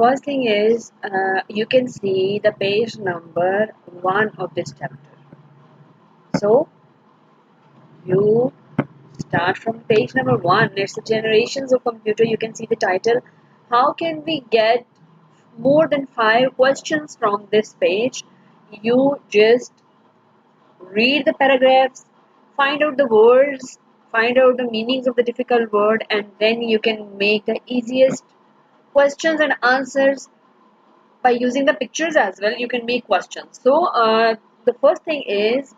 first thing is you can see the page number 1 of this chapter. So you start from page number 1. It's the generations of computer. You can see the title. How can we get more than 5 questions from this page? You just read the paragraphs, find out the words, find out the meanings of the difficult word, and then you can make the easiest questions and answers by using the pictures as well. You can make questions. So the first thing is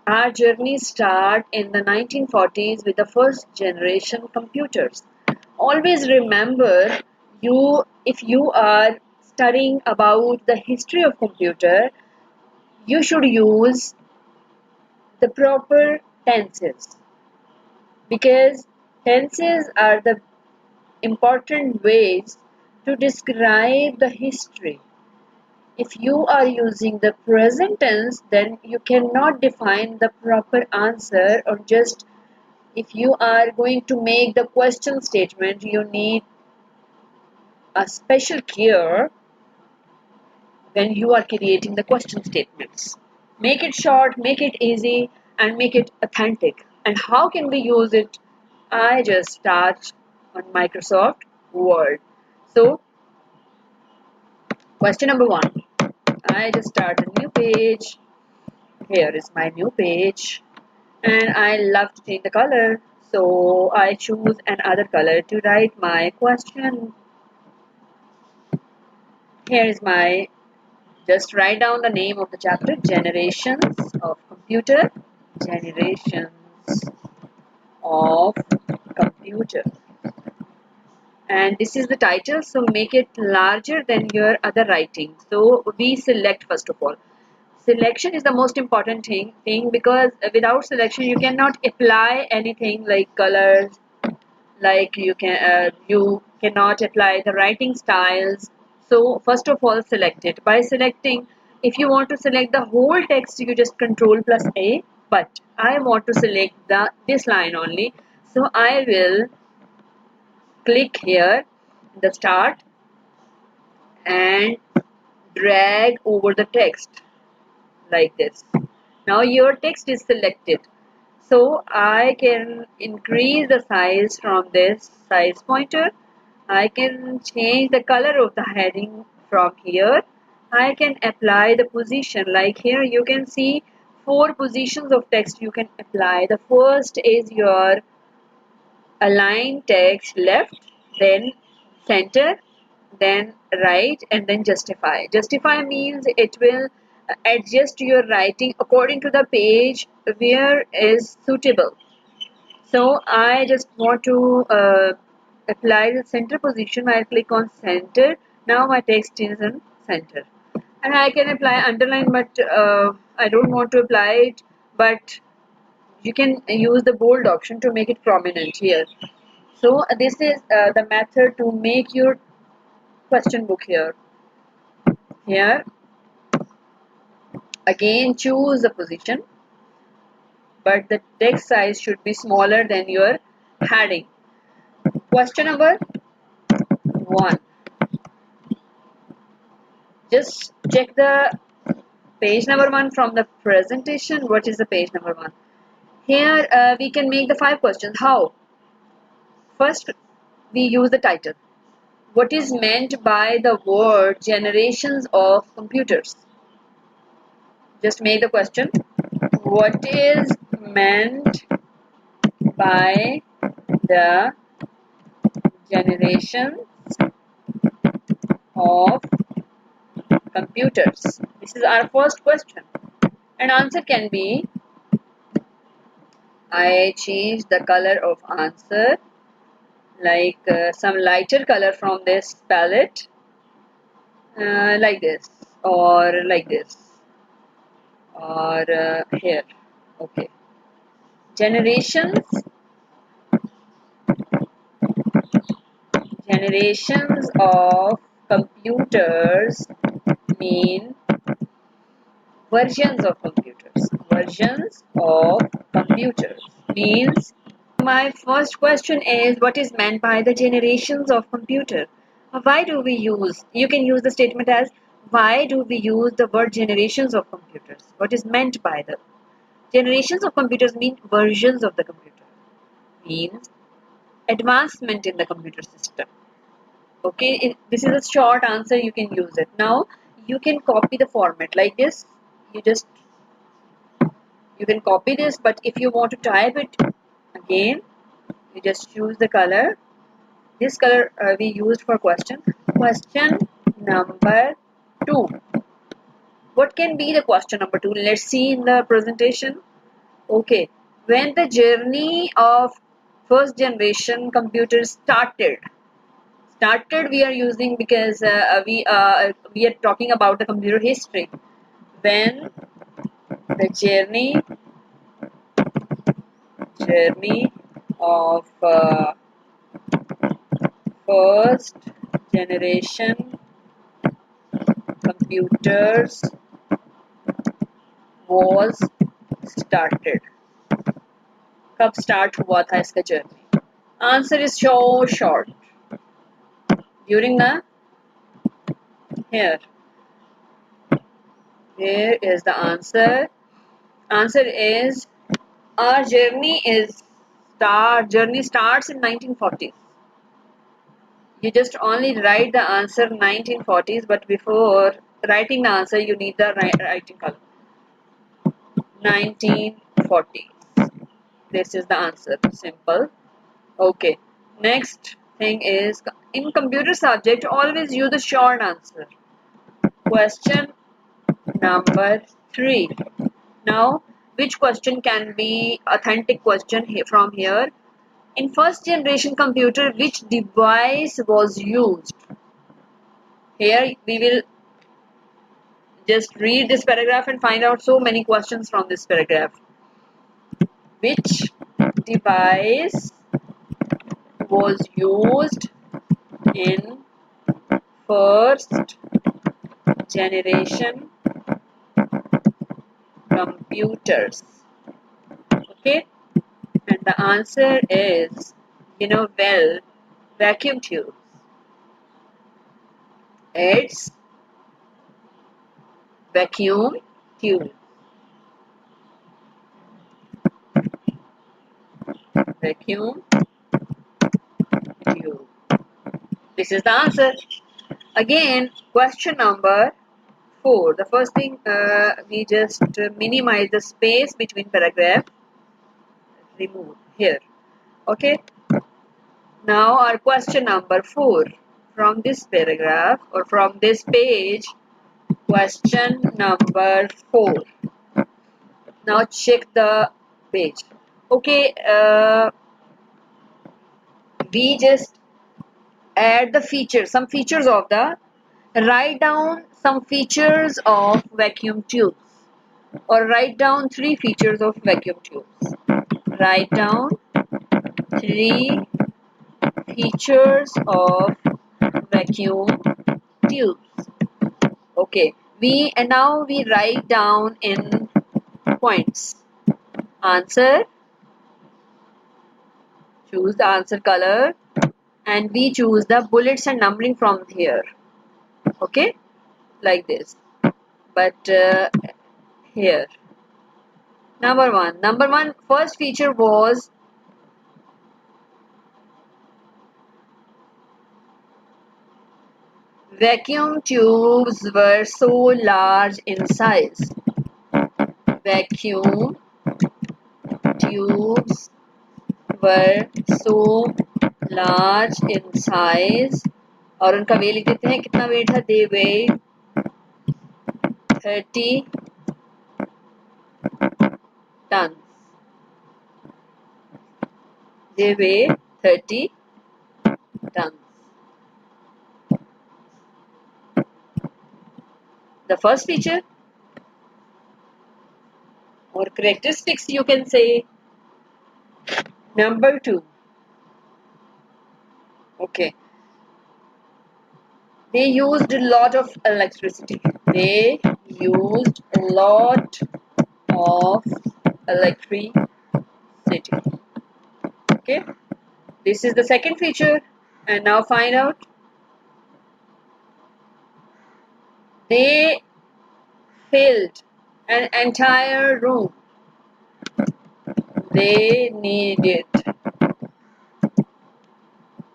our journey start in the 1940s with the first generation computers. Always remember, if you are studying about the history of computer, you should use the proper tenses, because tenses are the important ways to describe the history. If you are using the present tense, then you cannot define the proper answer, or just if you are going to make the question statement, you need a special care when you are creating the question statements. Make it short, make it easy, and make it authentic. And how can we use it? I just start on Microsoft Word. So, question number 1. I just start a new page. Here is my new page. And I love to change the color. So, I choose another color to write my question. Here is my, just write down the name of the chapter, Generations of Computer. Generations of Computer. And this is the title, so make it larger than your other writing. So we select first of all. Selection is the most important thing, because without selection you cannot apply anything like colors, like you cannot apply the writing styles. So first of all, select it. By selecting, if you want to select the whole text, you just Control plus A. But I want to select this line only, so I will click here the start and drag over the text like this. Now your text is selected, so I can increase the size from this size pointer. I can change the color of the heading from here. I can apply the position, like here you can see 4 positions of text you can apply. The first is your align text left, then center, then right, and then justify. Justify means it will adjust your writing according to the page where is suitable. So I just want to apply the center position. I'll click on center. Now my text is in center, and I can apply underline, but I don't want to apply it. But you can use the bold option to make it prominent here. So this is the method to make your question book here. Here again choose the position, but the text size should be smaller than your heading. Question number 1. Just check the page number 1 from the presentation. What is the page number 1? Here we can make the 5 questions. How? First, we use the title. What is meant by the word generations of computers? Just make the question. What is meant by the generations of computers? This is our first question. And answer can be, I change the color of answer, like some lighter color from this palette, like this, or like this, or here. Okay. Generations of computers mean versions of computers. Versions of computers means, my first question is, what is meant by the generations of computer? Why do we use, you can use the statement as, why do we use the word generations of computers? What is meant by the generations of computers? Mean versions of the computer, means advancement in the computer system. Okay, this is a short answer, you can use it. Now you can copy the format like this. You just, you can copy this, but if you want to type it again, you just choose the color. This color we used for question. Question number 2. What can be the question number 2? Let's see in the presentation. Okay, when the journey of first generation computers started, we are using because we are talking about the computer history. When the journey of first generation computers was started. कब start हुआ था इसका journey? Answer is so short. During the, here is the answer. Answer is, our journey starts in 1940s. You just only write the answer 1940s, but before writing the answer you need the writing column. 1940s. This is the answer. Simple. Okay. Next thing is, in computer subject always use the short answer. Question number 3. Now, which question can be authentic question from here? In first generation computer, which device was used? Here we will just read this paragraph and find out so many questions from this paragraph. Which device was used in first generation computers? Okay, and the answer is, well, vacuum tubes. It's vacuum tube. Vacuum tube. This is the answer. Again, question number 4. The first thing, we just minimize the space between paragraph. Remove here. Okay. Now our question number 4 from this paragraph or from this page. Question number 4. Now check the page. Okay. We just add the features, some features of the, write down some features of vacuum tubes, or write down 3 features of vacuum tubes. Write down 3 features of vacuum tubes. Okay, now we write down in points. Answer, choose the answer color, and we choose the bullets and numbering from here. Okay, like this. But here, number one, first feature was vacuum tubes were so large in size. Vacuum tubes were so large in size. और उनका wait लिख देते हैं, कितना wait था? They weighed 30 tons. They weigh 30 tons. The first feature or characteristics, you can say. Number 2. Okay. They used a lot of electricity. They used a lot of electricity. Okay. This is the second feature. And now find out They filled an entire room. They needed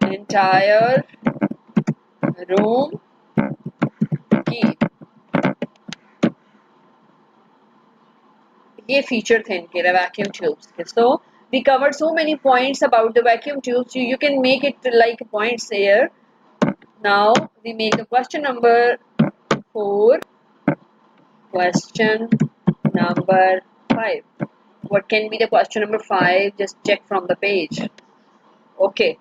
entire room key. ये feature थे इनके vacuum tubes के. So we covered so many points about the vacuum tubes. You can make it like points here. Now we make the question number 4. Question number 5. What can be the question number 5? Just check from the page. Okay.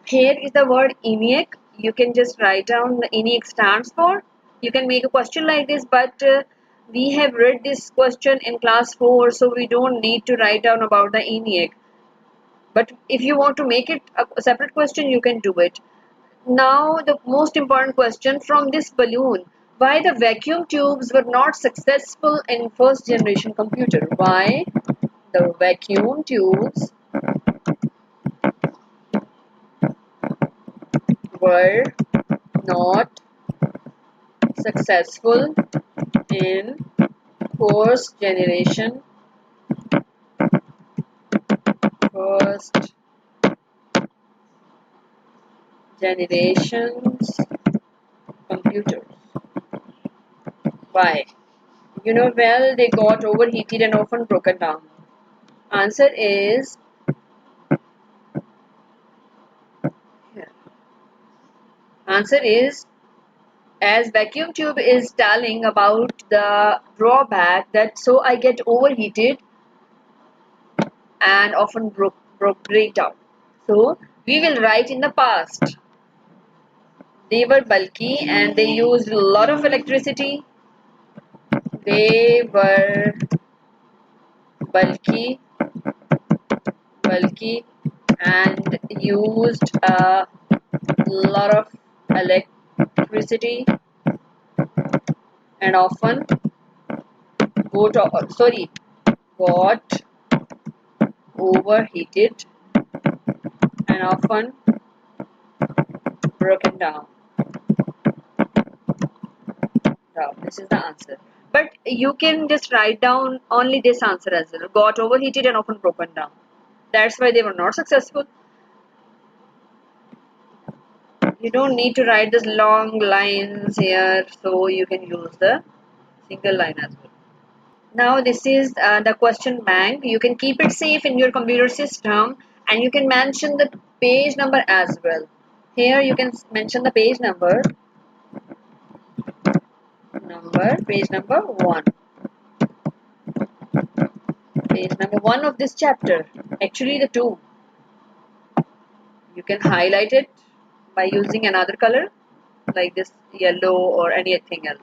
Here is the word ENIAC. You can just write down the ENIAC stands for. You can make a question like this, but we have read this question in class 4, so we don't need to write down about the ENIAC. But if you want to make it a separate question, you can do it. Now, the most important question from this balloon: why the vacuum tubes were not successful in first generation computer? Why the vacuum tubes were not successful in first generation generations computers. Why? You know well, they got overheated and often broken down. Answer is here. Answer is, as vacuum tube is telling about the drawback that so I get overheated and often break down. So we will write in the past. They were bulky and they used a lot of electricity. They were bulky and used a lot of electricity and often got overheated and often broken down. Now, this is the answer. But you can just write down only this answer as well. Got overheated and often broken down. That's why they were not successful. You don't need to write this long lines here, so you can use the single line as well. Now this is the question bank. You can keep it safe in your computer system and you can mention the page number as well. Here you can mention the page number, page number 1. Page number 1 of this chapter. Actually the 2. You can highlight it by using another color like this yellow or anything else.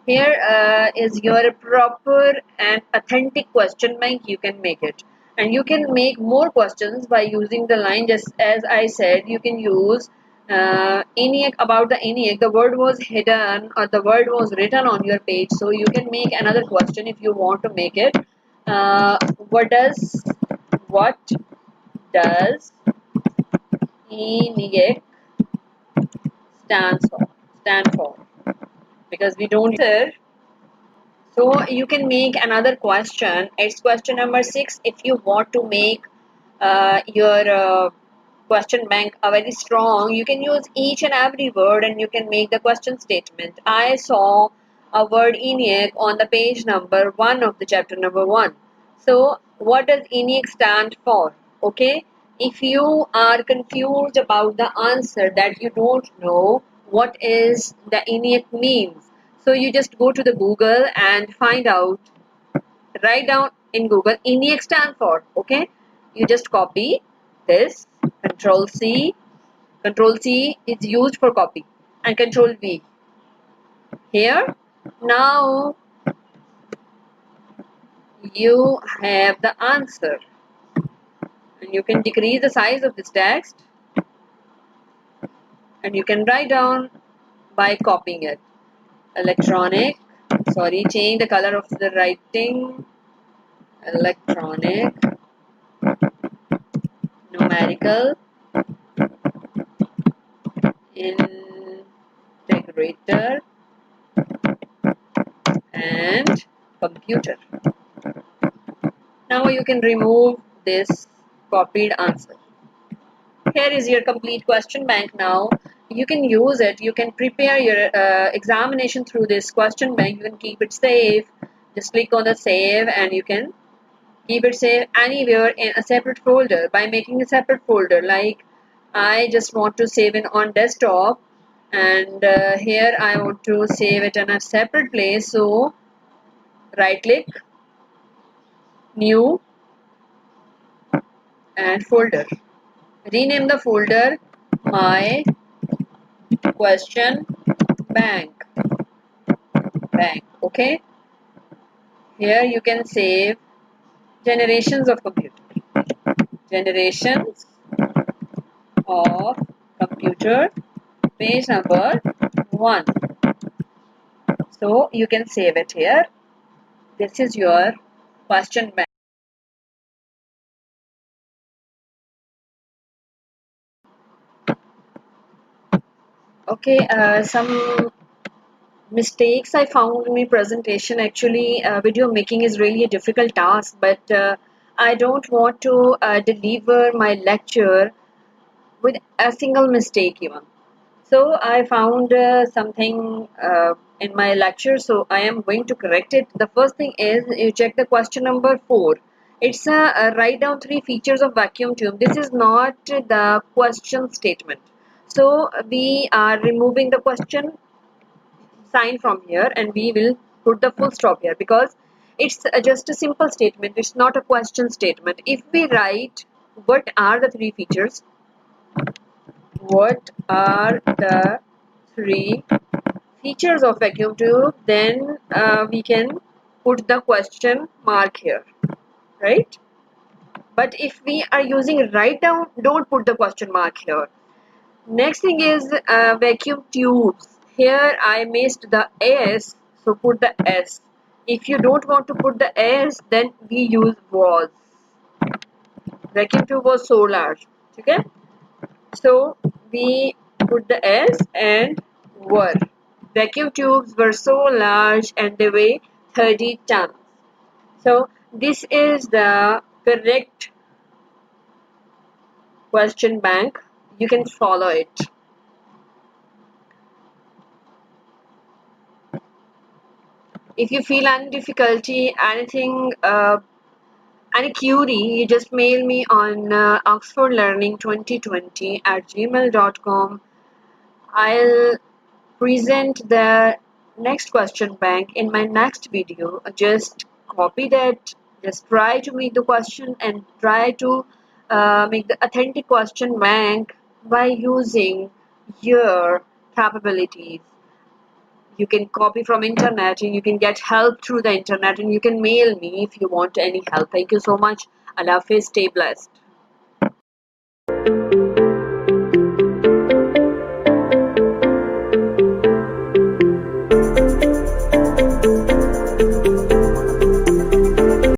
Here is your proper and authentic question bank. You can make it, and you can make more questions by using the line. Just as I said, you can use ENIAC. About the ENIAC, the word was hidden or the word was written on your page, so you can make another question if you want to make it. What does ENIAC stand for? Because we don't answer. So you can make another question. It's question number 6. If you want to make your question bank very strong, you can use each and every word and you can make the question statement. I saw a word ENIAC on the page number 1 of the chapter number 1. So what does ENIAC stand for? Okay. If you are confused about the answer, that you don't know what is the ENIAC means, so you just go to the Google and find out, write down in Google ENIAC stand for. Okay, you just copy this, Control C is used for copy, and Control V here. Now you have the answer, and you can decrease the size of this text and you can write down by copying it. Change the color of the writing. Electronic numerical integrator and computer. Now you can remove this copied answer. Here is your complete question bank now. You can use it. You can prepare your examination through this question bank. You can keep it safe. Just click on the save and you can keep it safe anywhere in a separate folder by making a separate folder. Like I just want to save it on desktop, and here I want to save it in a separate place. So right click, new, and folder. Rename the folder my question bank. Okay, here you can save generations of computer. Generations of computer, page number 1. So you can save it here. This is your question bank. Okay, some mistakes I found in my presentation. Actually, video making is really a difficult task, but I don't want to deliver my lecture with a single mistake even. So I found something in my lecture, so I am going to correct it. The first thing is you check the question number 4. It's write down 3 features of vacuum tube. This is not the question statement. So we are removing the question sign from here and we will put the full stop here because it's just a simple statement. It's not a question statement. If we write what are the 3 features, what are the 3 features of vacuum tube, then we can put the question mark here, right? But if we are using write down, don't put the question mark here. Next thing is vacuum tubes. Here I missed the S, so put the S. If you don't want to put the S, then we use was. Vacuum tube was so large. Okay? So we put the S and were. Vacuum tubes were so large and they weigh 30 tons. So this is the correct question bank. You can follow it. If you feel any difficulty, anything, any query, you just mail me on oxfordlearning2020@gmail.com. I'll present the next question bank in my next video. Just copy that, just try to make the question and try to make the authentic question bank by using your capabilities. You can copy from internet and you can get help through the internet and you can mail me if you want any help. Thank you so much. Allah Hafiz, stay blessed.